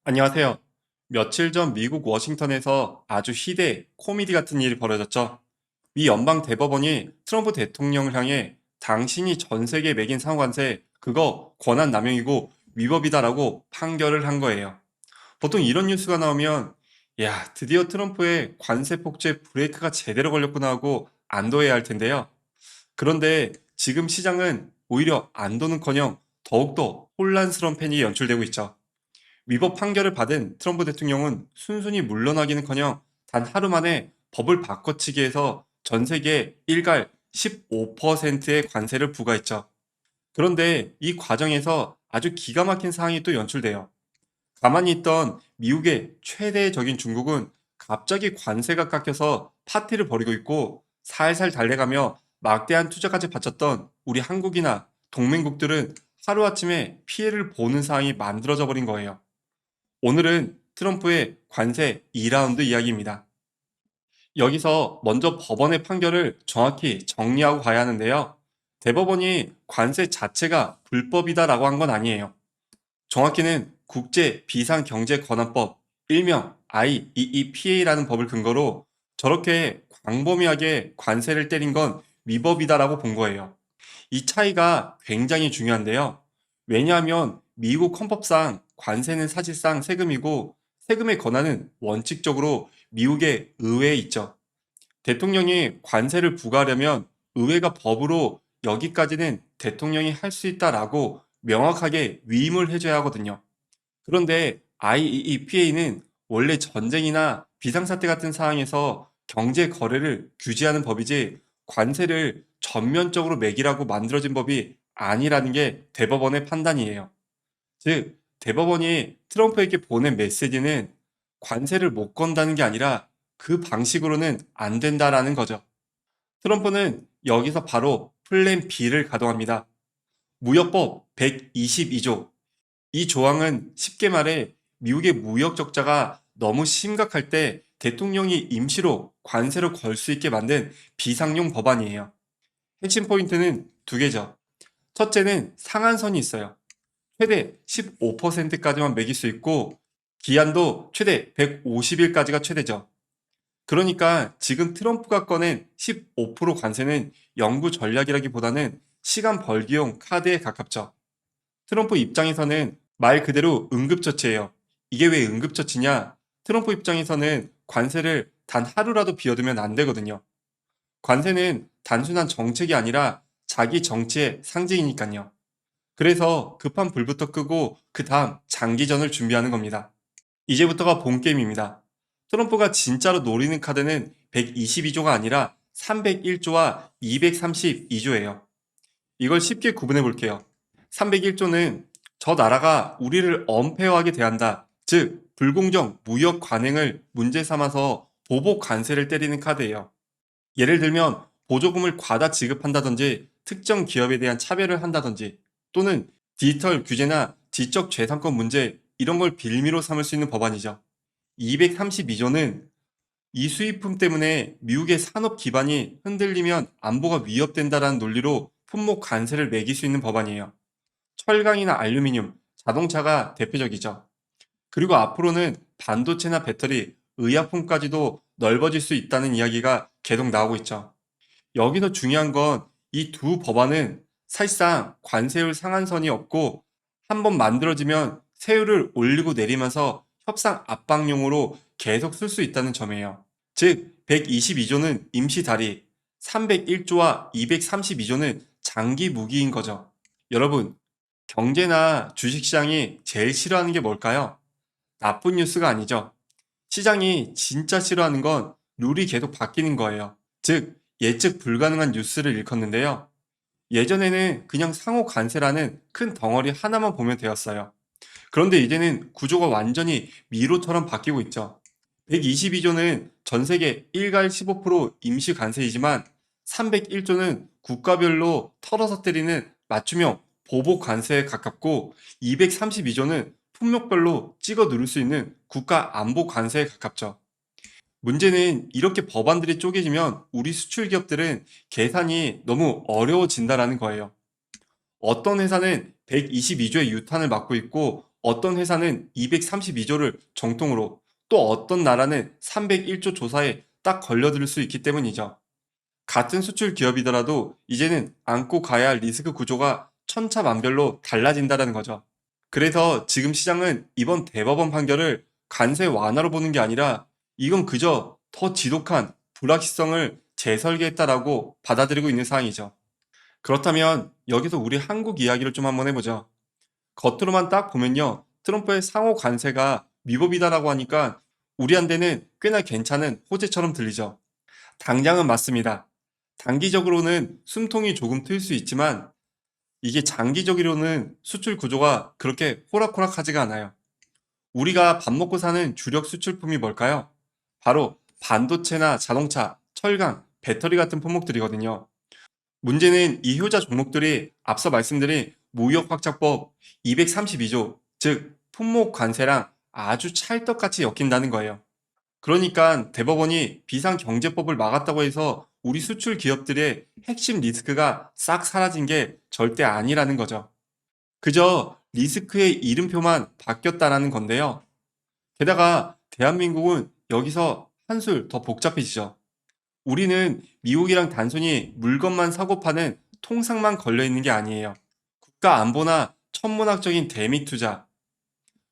안녕하세요. 며칠 전 미국 워싱턴에서 아주 희대 코미디 같은 일이 벌어졌죠. 미 연방 대법원이 트럼프 대통령을 향해 당신이 전 세계에 매긴 상관세 그거 권한 남용이고 위법이다라고 판결을 한 거예요. 보통 이런 뉴스가 나오면 야, 드디어 트럼프의 관세 폭주에 브레이크가 제대로 걸렸구나 하고 안도해야 할 텐데요. 그런데 지금 시장은 오히려 안도는커녕 더욱더 혼란스러운 편이 연출되고 있죠. 위법 판결을 받은 트럼프 대통령은 순순히 물러나기는커녕 단 하루 만에 법을 바꿔치기 해서 전 세계에 일갈 15%의 관세를 부과했죠. 그런데 이 과정에서 아주 기가 막힌 사항이 또 연출돼요. 가만히 있던 미국의 최대적인 중국은 갑자기 관세가 깎여서 파티를 벌이고 있고, 살살 달래가며 막대한 투자까지 바쳤던 우리 한국이나 동맹국들은 하루아침에 피해를 보는 상황이 만들어져 버린 거예요. 오늘은 트럼프의 관세 2라운드 이야기입니다. 여기서 먼저 법원의 판결을 정확히 정리하고 가야 하는데요. 대법원이 관세 자체가 불법이다라고 한 건 아니에요. 정확히는 국제 비상경제권한법, 일명 IEEPA라는 법을 근거로 저렇게 광범위하게 관세를 때린 건 위법이다라고 본 거예요. 이 차이가 굉장히 중요한데요. 왜냐하면 미국 헌법상 관세는 사실상 세금이고, 세금의 권한은 원칙적으로 미국의 의회에 있죠. 대통령이 관세를 부과하려면 의회가 법으로 여기까지는 대통령이 할 수 있다라고 명확하게 위임을 해줘야 하거든요. 그런데 IEEPA는 원래 전쟁이나 비상사태 같은 상황에서 경제 거래를 규제하는 법이지, 관세를 전면적으로 매기라고 만들어진 법이 아니라는 게 대법원의 판단이에요. 즉, 대법원이 트럼프에게 보낸 메시지는 관세를 못 건다는 게 아니라 그 방식으로는 안 된다라는 거죠. 트럼프는 여기서 바로 플랜 B를 가동합니다. 무역법 122조. 이 조항은 쉽게 말해 미국의 무역 적자가 너무 심각할 때 대통령이 임시로 관세를 걸 수 있게 만든 비상용 법안이에요. 핵심 포인트는 두 개죠. 첫째는 상한선이 있어요. 최대 15%까지만 매길 수 있고, 기한도 최대 150일까지가 최대죠. 그러니까 지금 트럼프가 꺼낸 15% 관세는 영구 전략이라기보다는 시간 벌기용 카드에 가깝죠. 트럼프 입장에서는 말 그대로 응급처치예요. 이게 왜 응급처치냐? 트럼프 입장에서는 관세를 단 하루라도 비워두면 안 되거든요. 관세는 단순한 정책이 아니라 자기 정치의 상징이니까요. 그래서 급한 불부터 끄고 그 다음 장기전을 준비하는 겁니다. 이제부터가 본 게임입니다. 트럼프가 진짜로 노리는 카드는 122조가 아니라 301조와 232조예요. 이걸 쉽게 구분해 볼게요. 301조는 저 나라가 우리를 엄폐하게 대한다. 즉, 불공정 무역 관행을 문제 삼아서 보복 관세를 때리는 카드예요. 예를 들면 보조금을 과다 지급한다든지, 특정 기업에 대한 차별을 한다든지, 또는 디지털 규제나 지적 재산권 문제, 이런 걸 빌미로 삼을 수 있는 법안이죠. 232조는 이 수입품 때문에 미국의 산업 기반이 흔들리면 안보가 위협된다라는 논리로 품목 관세를 매길 수 있는 법안이에요. 철강이나 알루미늄, 자동차가 대표적이죠. 그리고 앞으로는 반도체나 배터리, 의약품까지도 넓어질 수 있다는 이야기가 계속 나오고 있죠. 여기서 중요한 건 이 두 법안은 사실상 관세율 상한선이 없고, 한번 만들어지면 세율을 올리고 내리면서 협상 압박용으로 계속 쓸 수 있다는 점이에요. 즉, 122조는 임시 다리, 301조와 232조는 장기 무기인 거죠. 여러분, 경제나 주식시장이 제일 싫어하는 게 뭘까요? 나쁜 뉴스가 아니죠. 시장이 진짜 싫어하는 건 룰이 계속 바뀌는 거예요. 즉, 예측 불가능한 뉴스를 일컫는데요. 예전에는 그냥 상호 관세라는 큰 덩어리 하나만 보면 되었어요. 그런데 이제는 구조가 완전히 미로처럼 바뀌고 있죠. 122조는 전 세계 일갈 15% 임시 관세이지만, 301조는 국가별로 털어서 때리는 맞춤형 보복 관세에 가깝고, 232조는 품목별로 찍어 누를 수 있는 국가 안보 관세에 가깝죠. 문제는 이렇게 법안들이 쪼개지면 우리 수출 기업들은 계산이 너무 어려워진다라는 거예요. 어떤 회사는 122조의 유탄을 맡고 있고, 어떤 회사는 232조를 정통으로, 또 어떤 나라는 301조 조사에 딱 걸려들 수 있기 때문이죠. 같은 수출 기업이더라도 이제는 안고 가야 할 리스크 구조가 천차만별로 달라진다는 거죠. 그래서 지금 시장은 이번 대법원 판결을 관세 완화로 보는 게 아니라 이건 그저 더 지독한 불확실성을 재설계했다라고 받아들이고 있는 상황이죠. 그렇다면 여기서 우리 한국 이야기를 좀 한번 해보죠. 겉으로만 딱 보면요, 트럼프의 상호 관세가 위법이다라고 하니까 우리한테는 꽤나 괜찮은 호재처럼 들리죠. 당장은 맞습니다. 단기적으로는 숨통이 조금 트일 수 있지만 이게 장기적으로는 수출 구조가 그렇게 호락호락하지가 않아요. 우리가 밥 먹고 사는 주력 수출품이 뭘까요? 바로 반도체나 자동차, 철강, 배터리 같은 품목들이거든요. 문제는 이 효자 종목들이 앞서 말씀드린 무역확장법 232조, 즉 품목 관세랑 아주 찰떡같이 엮인다는 거예요. 그러니까 대법원이 비상경제법을 막았다고 해서 우리 수출 기업들의 핵심 리스크가 싹 사라진 게 절대 아니라는 거죠. 그저 리스크의 이름표만 바뀌었다라는 건데요. 게다가 대한민국은 여기서 한술 더 복잡해지죠. 우리는 미국이랑 단순히 물건만 사고 파는 통상만 걸려 있는 게 아니에요. 국가 안보나 천문학적인 대미 투자,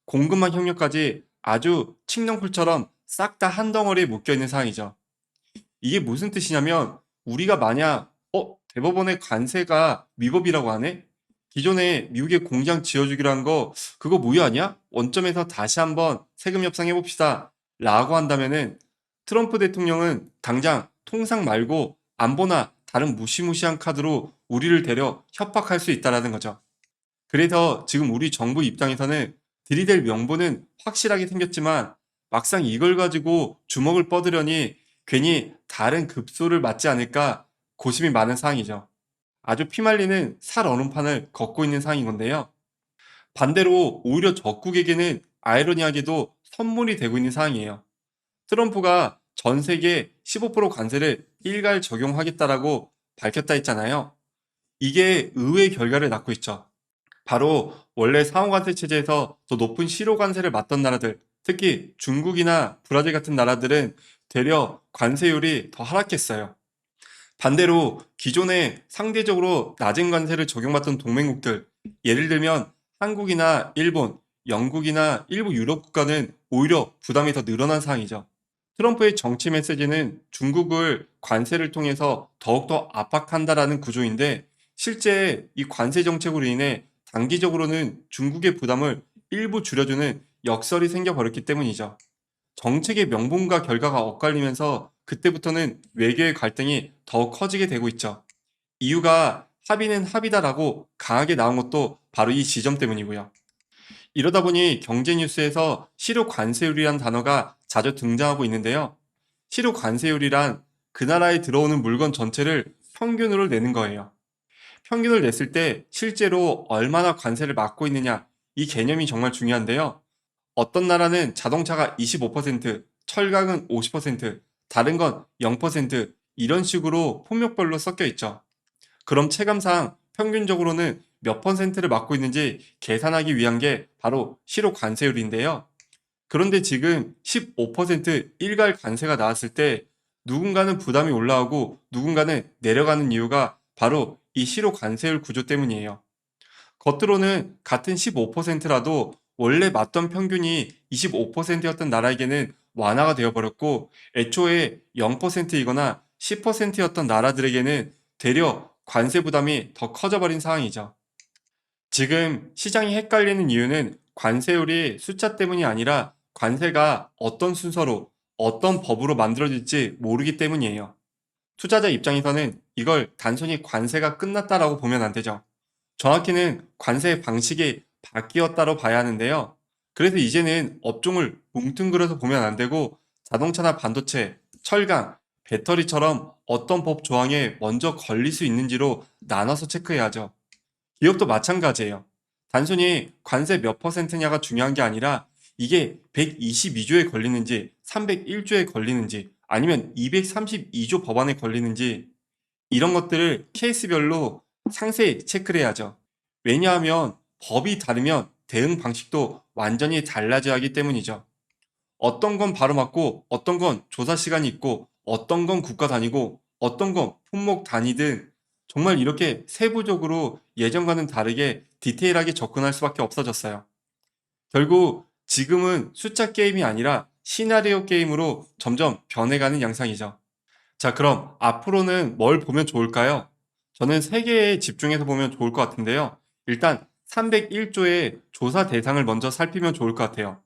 공급망 협력까지 아주 칡렁풀처럼 싹 다 한 덩어리에 묶여 있는 상황이죠. 이게 무슨 뜻이냐면 우리가 만약 대법원의 관세가 위법이라고 하네? 기존에 미국에 공장 지어주기로 한 거 그거 무효하냐? 원점에서 다시 한번 세금 협상해 봅시다 라고 한다면은 트럼프 대통령은 당장 통상 말고 안보나 다른 무시무시한 카드로 우리를 데려 협박할 수 있다라는 거죠. 그래서 지금 우리 정부 입장에서는 들이댈 명분은 확실하게 생겼지만 막상 이걸 가지고 주먹을 뻗으려니 괜히 다른 급소를 맞지 않을까 고심이 많은 상황이죠. 아주 피말리는 살 얼음판을 걷고 있는 상황인 건데요. 반대로 오히려 적국에게는 아이러니하게도 선물이 되고 있는 상황이에요. 트럼프가 전 세계 15% 관세를 일괄 적용하겠다라고 밝혔다 했잖아요. 이게 의외의 결과를 낳고 있죠. 바로 원래 상호관세 체제에서 더 높은 실효관세를 맞던 나라들, 특히 중국이나 브라질 같은 나라들은 되려 관세율이 더 하락했어요. 반대로 기존에 상대적으로 낮은 관세를 적용받던 동맹국들, 예를 들면 한국이나 일본, 영국이나 일부 유럽 국가는 오히려 부담이 더 늘어난 상황이죠. 트럼프의 정치 메시지는 중국을 관세를 통해서 더욱더 압박한다라는 구조인데 실제 이 관세 정책으로 인해 단기적으로는 중국의 부담을 일부 줄여주는 역설이 생겨버렸기 때문이죠. 정책의 명분과 결과가 엇갈리면서 그때부터는 외교의 갈등이 더욱 커지게 되고 있죠. 이유가 합의는 합의다라고 강하게 나온 것도 바로 이 지점 때문이고요. 이러다 보니 경제 뉴스에서 실효 관세율이란 단어가 자주 등장하고 있는데요. 실효 관세율이란 그 나라에 들어오는 물건 전체를 평균으로 내는 거예요. 평균을 냈을 때 실제로 얼마나 관세를 막고 있느냐, 이 개념이 정말 중요한데요. 어떤 나라는 자동차가 25%, 철강은 50%, 다른 건 0% 이런 식으로 품목별로 섞여 있죠. 그럼 체감상 평균적으로는 몇 퍼센트를 맡고 있는지 계산하기 위한 게 바로 실효 관세율인데요. 그런데 지금 15% 일괄 관세가 나왔을 때 누군가는 부담이 올라오고 누군가는 내려가는 이유가 바로 이 실효 관세율 구조 때문이에요. 겉으로는 같은 15%라도 원래 맞던 평균이 25%였던 나라에게는 완화가 되어버렸고 애초에 0%이거나 10%였던 나라들에게는 되려 관세 부담이 더 커져버린 상황이죠. 지금 시장이 헷갈리는 이유는 관세율이 숫자 때문이 아니라 관세가 어떤 순서로 어떤 법으로 만들어질지 모르기 때문이에요. 투자자 입장에서는 이걸 단순히 관세가 끝났다라고 보면 안 되죠. 정확히는 관세 방식이 바뀌었다고 봐야 하는데요. 그래서 이제는 업종을 뭉뚱그려서 보면 안 되고 자동차나 반도체, 철강, 배터리처럼 어떤 법 조항에 먼저 걸릴 수 있는지로 나눠서 체크해야죠. 기업도 마찬가지예요. 단순히 관세 몇 퍼센트냐가 중요한 게 아니라 이게 122조에 걸리는지 301조에 걸리는지 아니면 232조 법안에 걸리는지 이런 것들을 케이스별로 상세히 체크를 해야죠. 왜냐하면 법이 다르면 대응 방식도 완전히 달라져야 하기 때문이죠. 어떤 건 바로 맞고 어떤 건 조사 시간이 있고 어떤 건 국가 단위고 어떤 건 품목 단위 등 정말 이렇게 세부적으로 예전과는 다르게 디테일하게 접근할 수밖에 없어졌어요. 결국 지금은 숫자 게임이 아니라 시나리오 게임으로 점점 변해가는 양상이죠. 자, 그럼 앞으로는 뭘 보면 좋을까요? 저는 세 개에 집중해서 보면 좋을 것 같은데요. 일단 301조의 조사 대상을 먼저 살피면 좋을 것 같아요.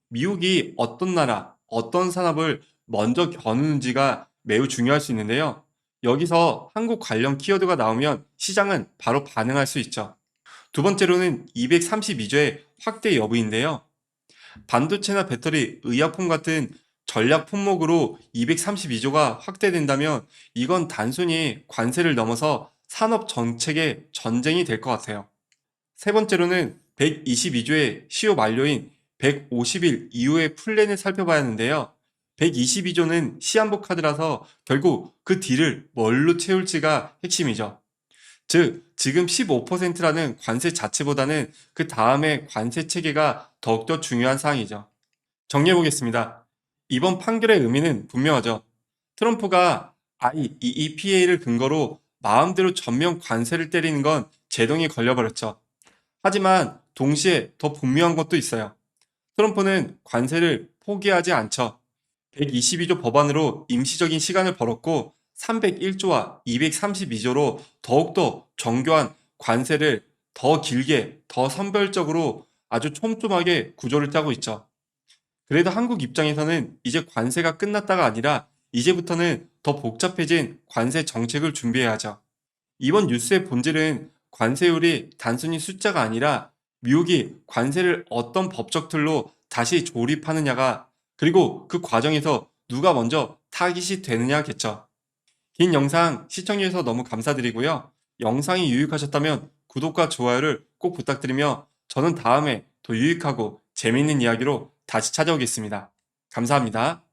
미국이 어떤 나라, 어떤 산업을 먼저 겨누는지가 매우 중요할 수 있는데요. 여기서 한국 관련 키워드가 나오면 시장은 바로 반응할 수 있죠. 두 번째로는 232조의 확대 여부인데요. 반도체나 배터리, 의약품 같은 전략 품목으로 232조가 확대된다면 이건 단순히 관세를 넘어서 산업 정책의 전쟁이 될 것 같아요. 세 번째로는 122조의 시효 만료인 150일 이후의 플랜을 살펴봐야 하는데요. 122조는 시한부 카드라서 결국 그 딜을 뭘로 채울지가 핵심이죠. 즉, 지금 15%라는 관세 자체보다는 그 다음에 관세 체계가 더욱더 중요한 사항이죠. 정리해 보겠습니다. 이번 판결의 의미는 분명하죠. 트럼프가 IEEPA를 근거로 마음대로 전면 관세를 때리는 건 제동이 걸려버렸죠. 하지만 동시에 더 분명한 것도 있어요. 트럼프는 관세를 포기하지 않죠. 122조 법안으로 임시적인 시간을 벌었고 301조와 232조로 더욱더 정교한 관세를 더 길게, 더 선별적으로 아주 촘촘하게 구조를 짜고 있죠. 그래도 한국 입장에서는 이제 관세가 끝났다가 아니라 이제부터는 더 복잡해진 관세 정책을 준비해야 하죠. 이번 뉴스의 본질은 관세율이 단순히 숫자가 아니라 미국이 관세를 어떤 법적 틀로 다시 조립하느냐가 그리고 그 과정에서 누가 먼저 타깃이 되느냐겠죠. 긴 영상 시청해주셔서 너무 감사드리고요. 영상이 유익하셨다면 구독과 좋아요를 꼭 부탁드리며 저는 다음에 더 유익하고 재미있는 이야기로 다시 찾아오겠습니다. 감사합니다.